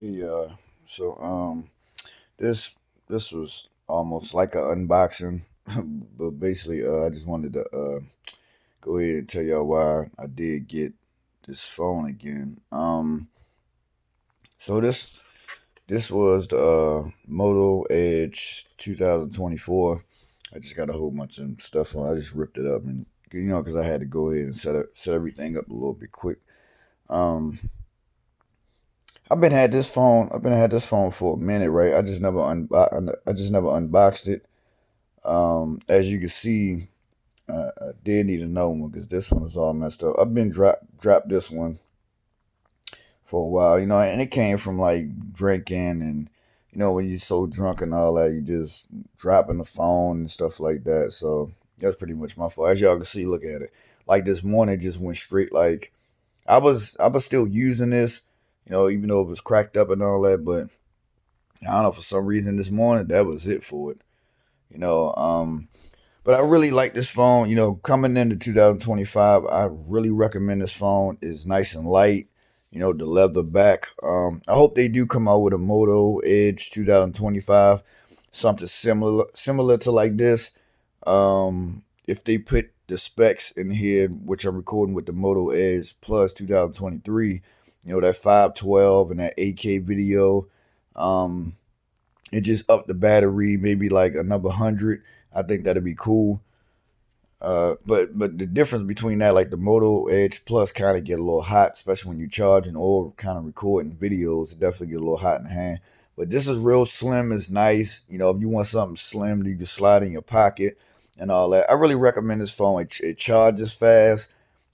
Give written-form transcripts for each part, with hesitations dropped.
Yeah. So this this was almost like an unboxing, but basically I just wanted to go ahead and tell y'all why I did get this phone again. So this was the Moto Edge 2024. I just got a whole bunch of stuff on. I just ripped it up and because I had to go ahead and set everything up a little bit quick. Um, I've been had this phone for a minute, right? I just never unboxed it. As you can see, I did need another one because this one is all messed up. I've been dropped this one for a while, and it came from like drinking and when you're so drunk and all that, you just dropping the phone and stuff like that. So that's pretty much my fault. As y'all can see, look at it. Like this morning, just went straight. Like I was still using this, even though it was cracked up and all that, but I don't know, for some reason this morning that was it for it. You know, um, but I really like this phone. Coming into 2025, I really recommend this phone. It's nice and light. The leather back. I hope they do come out with a Moto Edge 2025, something similar to like this. If they put the specs in here, which I'm recording with the Moto Edge Plus 2023, that 512 and that 8K video. Um, it just up the battery, maybe like another 100. I think that'd be cool. But the difference between that, like the Moto Edge Plus, kind of get a little hot, especially when you're charging or kind of recording videos. It definitely get a little hot in the hand. But this is real slim. It's nice. If you want something slim, you can slide in your pocket and all that. I really recommend this phone. It charges fast.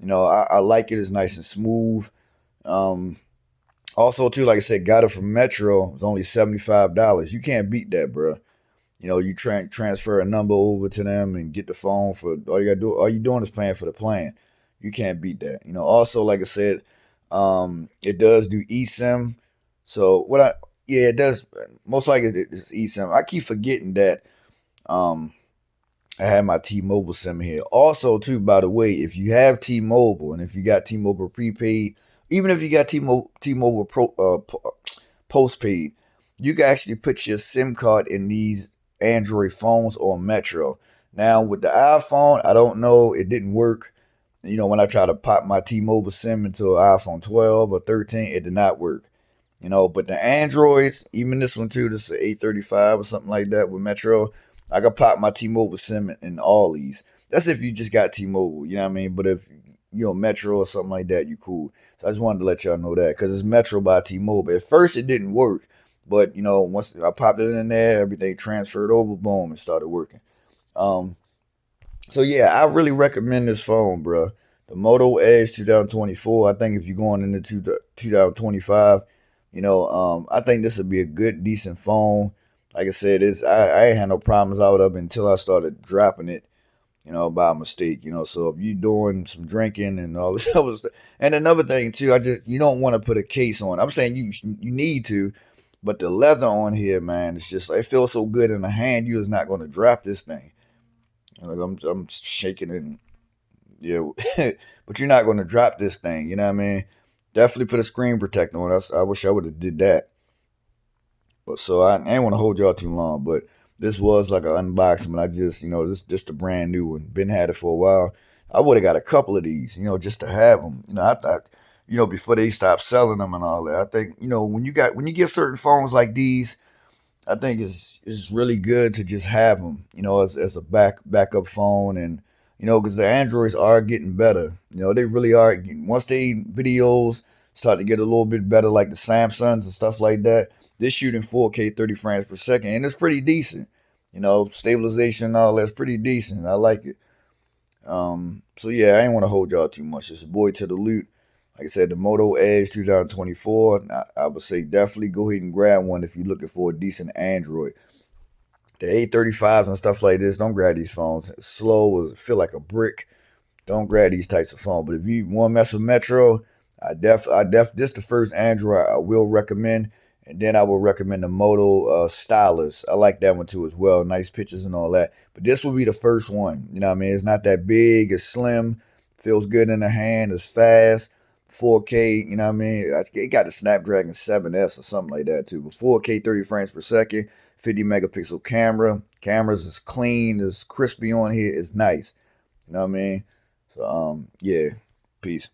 I like it. It's nice and smooth. Um, Also, too, like I said, got it from Metro. It's only $75. You can't beat that, bro. You transfer a number over to them and get the phone for all you gotta do. All you doing is paying for the plan. You can't beat that. Also, like I said, it does do eSIM. So what I yeah, it does. Most likely it's eSIM. I keep forgetting that um I have my T-Mobile SIM here. Also, too, by the way, if you have T-Mobile and if you got T-Mobile prepaid, even if you got T-Mobile postpaid, you can actually put your SIM card in these Android phones or Metro. Now with the iPhone, I don't know, it didn't work. When I tried to pop my T-Mobile SIM into an iPhone 12 or 13, it did not work. But the Androids, even this one too, this is 835 or something like that with Metro, I can pop my T-Mobile SIM in all these. That's if you just got T-Mobile, you know what I mean? But if Metro or something like that, you cool. So I just wanted to let y'all know that because it's Metro by T-Mobile. At first it didn't work, but once I popped it in there, everything transferred over, boom, it started working. Um, so yeah, I really recommend this phone, bro. The Moto Edge 2024. I think if you're going into 2025, I think this would be a good, decent phone. Like I said, I ain't had no problems out of it until I started dropping it, by mistake. So if you doing some drinking and all this other stuff, and another thing too, you don't want to put a case on. I'm saying you need to, but the leather on here, man, it's just it feels so good in the hand. You is not going to drop this thing. Like I'm shaking it, and yeah, but you're not going to drop this thing. You know what I mean? Definitely put a screen protector on. I wish I would have did that. But so I ain't want to hold y'all too long. But this was like an unboxing. But I just this just a brand new one. Been had it for a while. I would have got a couple of these, just to have them. I thought, before they stop selling them and all that. I think when you get certain phones like these, I think it's really good to just have them, as a backup phone, and because the Androids are getting better. They really are. Once they videos start to get a little bit better, like the Samsungs and stuff like that, they're shooting 4K 30 frames per second, and it's pretty decent. Stabilization and all that's pretty decent. I like it. So yeah, I ain't want to hold y'all too much. It's a boy to the Lute. Like I said, the Moto Edge 2024. I would say definitely go ahead and grab one if you're looking for a decent Android. The 835s and stuff like this, don't grab these phones. It's slow, feel like a brick. Don't grab these types of phones. But if you want to mess with Metro, this the first Android I will recommend. And then I will recommend the Moto Stylus. I like that one too as well. Nice pictures and all that. But this will be the first one. You know what I mean? It's not that big. It's slim. Feels good in the hand. It's fast. 4K, you know what I mean? It got the Snapdragon 7S or something like that too. But 4K 30 frames per second, 50 megapixel camera. Cameras is clean, is crispy on here, it's nice. You know what I mean? So yeah, peace.